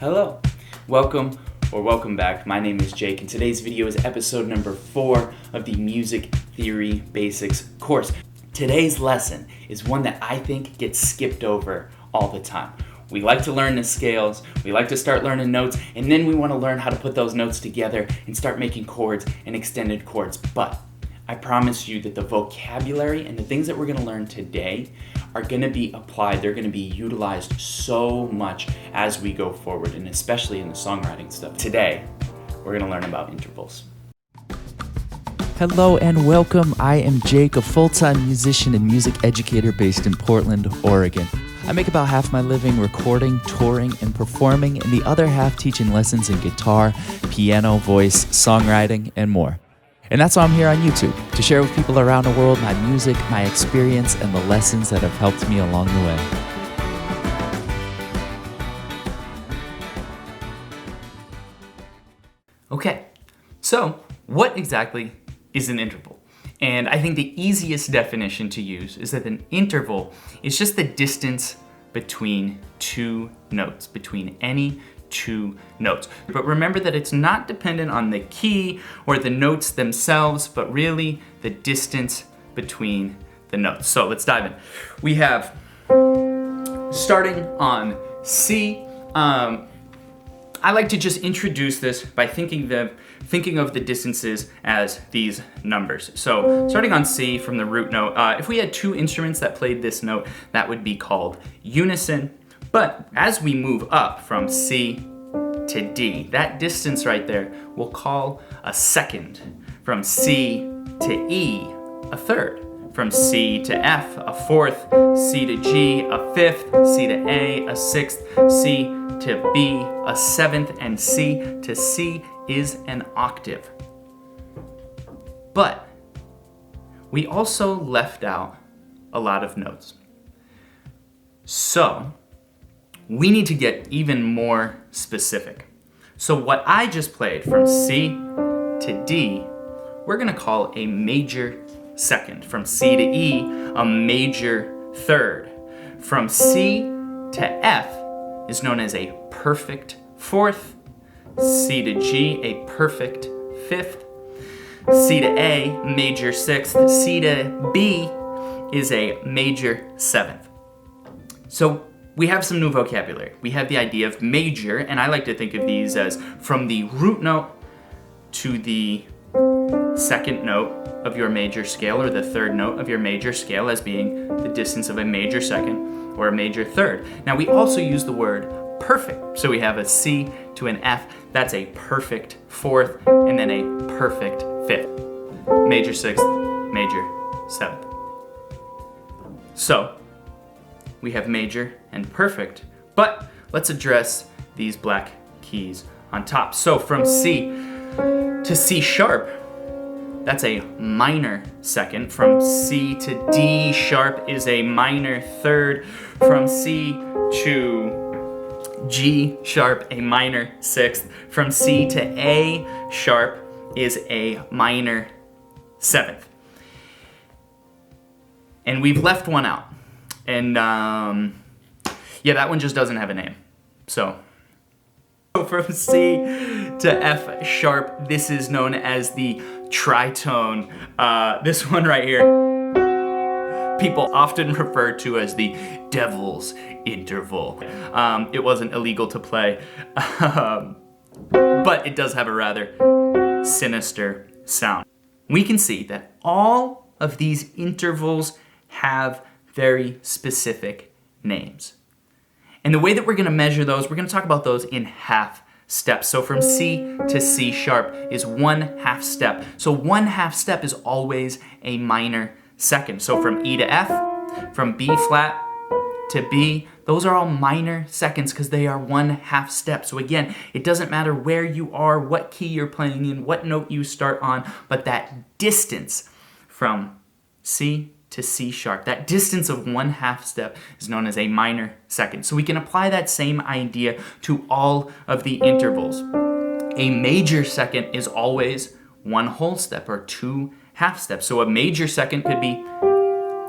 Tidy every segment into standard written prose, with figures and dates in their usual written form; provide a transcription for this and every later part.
Hello, welcome back. My name is Jake, and today's video is episode number 4 of the Music Theory Basics course. Today's lesson is one that I think gets skipped over all the time. We like to learn the scales, we like to start learning notes, and then we want to learn how to put those notes together and start making chords and extended chords. But I promise you that the vocabulary and the things that we're going to learn today are going to be applied. They're going to be utilized so much as we go forward, and especially in the songwriting stuff. Today, we're going to learn about intervals. Hello and welcome. I am Jake, a full-time musician and music educator based in Portland, Oregon. I make about half my living recording, touring, and performing, and the other half teaching lessons in guitar, piano, voice, songwriting, and more. And that's why I'm here on YouTube, to share with people around the world my music, my experience, and the lessons that have helped me along the way. Okay, so what exactly is an interval? And I think the easiest definition to use is that an interval is just the distance between two notes, between any two notes. But remember that it's not dependent on the key or the notes themselves, but really the distance between the notes. So let's dive in. We have, starting on C, I like to just introduce this by thinking of the distances as these numbers. So starting on C from the root note, if we had two instruments that played this note, that would be called unison. But as we move up from C to D, that distance right there we'll call a second. From C to E, a third. From C to F, a fourth. C to G, a fifth. C to A, a sixth. C to B, a seventh. And C to C is an octave. But we also left out a lot of notes. So we need to get even more specific. So what I just played from C to D, we're gonna call a major second. From C to E, a major third. From C to F is known as a perfect fourth. C to G, a perfect fifth. C to A, major sixth. C to B is a major seventh. So we have some new vocabulary. We have the idea of major, and I like to think of these as from the root note to the second note of your major scale, or the third note of your major scale, as being the distance of a major second or a major third. Now we also use the word perfect. So we have a C to an F, that's a perfect fourth, and then a perfect fifth. Major sixth, major seventh. So we have major and perfect, but let's address these black keys on top. So from C to C sharp, that's a minor second. From C to D sharp is a minor third. From C to G sharp, a minor sixth. From C to A sharp is a minor seventh. And we've left one out. And yeah, that one just doesn't have a name. So from C to F sharp, this is known as the TriTone. This one right here, people often refer to as the devil's interval. It wasn't illegal to play, but it does have a rather sinister sound. We can see that all of these intervals have very specific names. And the way that we're going to measure those, we're going to talk about those in half steps. So from C to C sharp is 1/2 step. So 1/2 step is always a minor second. So from E to F, from B flat to B, those are all minor seconds because they are 1/2 step. So again, it doesn't matter where you are, what key you're playing in, what note you start on, but that distance from C to C sharp, that distance of 1/2 step is known as a minor second. So we can apply that same idea to all of the intervals. A major second is always 1 whole step or 2 half steps. So a major second could be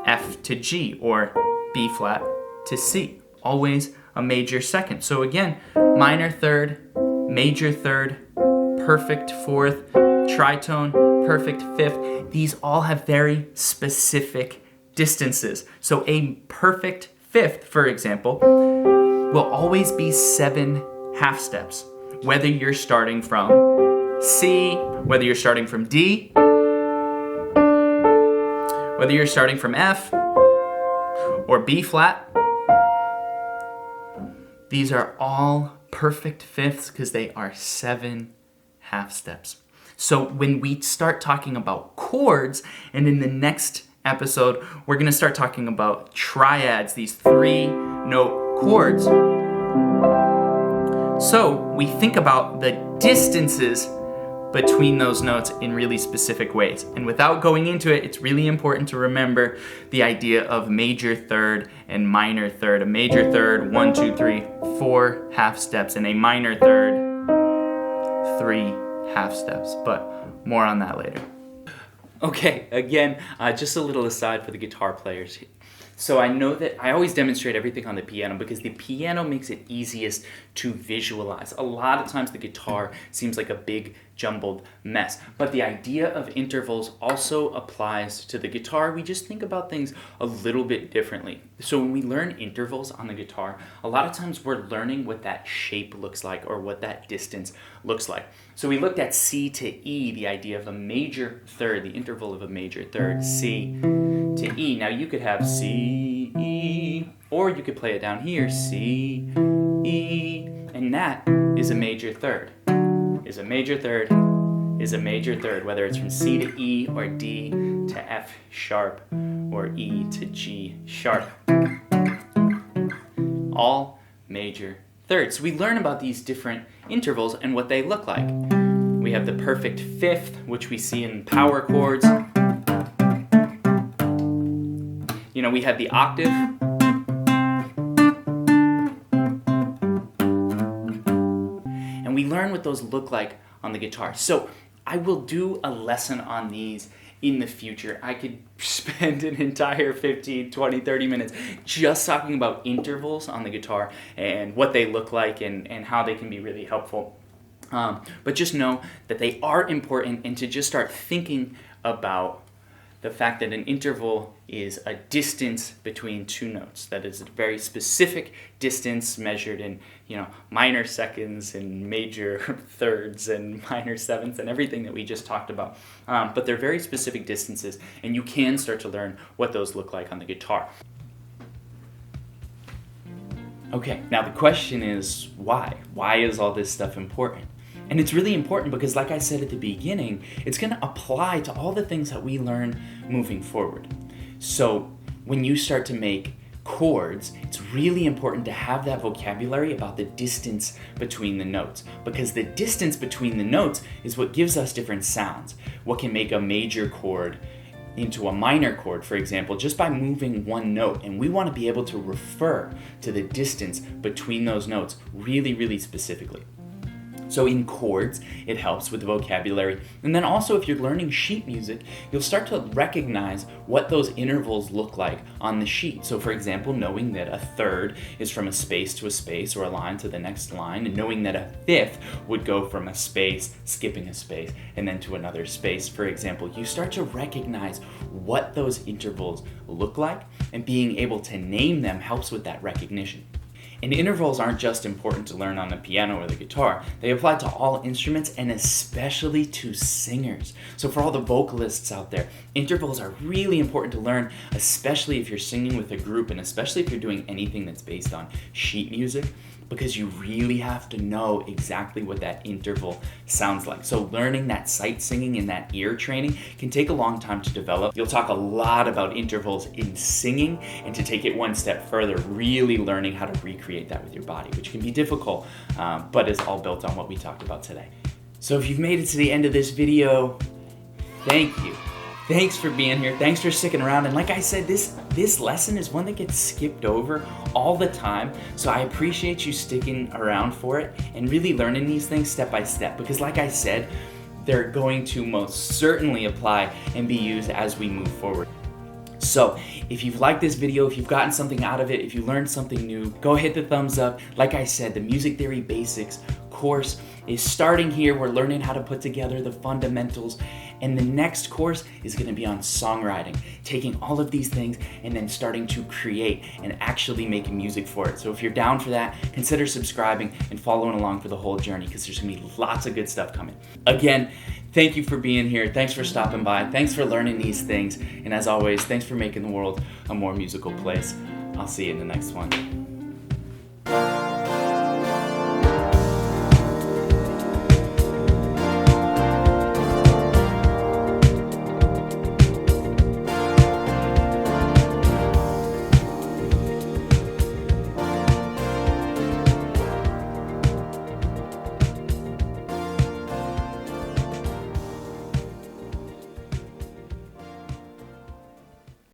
F to G or B flat to C. Always a major second. So again, minor third, major third, perfect fourth, tritone, perfect fifth. These all have very specific distances. So a perfect fifth, for example, will always be 7 half steps. Whether you're starting from C, whether you're starting from D, whether you're starting from F or B flat, these are all perfect fifths because they are 7 half steps. So when we start talking about chords, and in the next episode, we're going to start talking about triads, these 3-note chords. So we think about the distances between those notes in really specific ways. And without going into it, it's really important to remember the idea of major third and minor third. A major third, 1, 2, 3, 4 half steps, and a minor third, 3 half steps. But more on that later. Okay, again, just a little aside for the guitar players. So I know that I always demonstrate everything on the piano because the piano makes it easiest to visualize. A lot of times the guitar seems like a big jumbled mess, but the idea of intervals also applies to the guitar. We just think about things a little bit differently. So when we learn intervals on the guitar, a lot of times we're learning what that shape looks like or what that distance looks like. So we looked at C to E, the idea of a major third, the interval of a major third, C to E. Now you could have C, E, or you could play it down here, C, E, and that is a major third, is a major third, is a major third, whether it's from C to E or D to F sharp or E to G sharp. All major thirds. So we learn about these different intervals and what they look like. We have the perfect fifth, which we see in power chords. You know, we have the octave. And we learn what those look like on the guitar. So I will do a lesson on these in the future. I could spend an entire 15, 20, 30 minutes just talking about intervals on the guitar and what they look like and how they can be really helpful. But just know that they are important, and to just start thinking about the fact that an interval is a distance between 2 notes. That is a very specific distance measured in, minor seconds and major thirds and minor sevenths and everything that we just talked about. But they're very specific distances, and you can start to learn what those look like on the guitar. Okay, now the question is why? Why is all this stuff important? And it's really important because, like I said at the beginning, it's going to apply to all the things that we learn moving forward. So when you start to make chords, it's really important to have that vocabulary about the distance between the notes, because the distance between the notes is what gives us different sounds. What can make a major chord into a minor chord, for example, just by moving one note. And we want to be able to refer to the distance between those notes really, really specifically. So in chords, it helps with the vocabulary. And then also if you're learning sheet music, you'll start to recognize what those intervals look like on the sheet. So for example, knowing that a third is from a space to a space or a line to the next line, and knowing that a fifth would go from a space, skipping a space, and then to another space, for example, you start to recognize what those intervals look like, and being able to name them helps with that recognition. And intervals aren't just important to learn on the piano or the guitar. They apply to all instruments, and especially to singers. So for all the vocalists out there, intervals are really important to learn, especially if you're singing with a group, and especially if you're doing anything that's based on sheet music, because you really have to know exactly what that interval sounds like. So learning that sight singing and that ear training can take a long time to develop. You'll talk a lot about intervals in singing, and to take it one step further, really learning how to recreate that with your body, which can be difficult, but is all built on what we talked about today. So if you've made it to the end of this video, thank you. Thanks for being here. Thanks for sticking around. And like I said, this lesson is one that gets skipped over all the time. So I appreciate you sticking around for it and really learning these things step by step. Because like I said, they're going to most certainly apply and be used as we move forward. So if you've liked this video, if you've gotten something out of it, if you learned something new, go hit the thumbs up. Like I said, the Music Theory Basics course is starting here. We're learning how to put together the fundamentals. And the next course is going to be on songwriting, taking all of these things and then starting to create and actually making music for it. So if you're down for that, consider subscribing and following along for the whole journey, because there's going to be lots of good stuff coming. Again, thank you for being here. Thanks for stopping by. Thanks for learning these things. And as always, thanks for making the world a more musical place. I'll see you in the next one.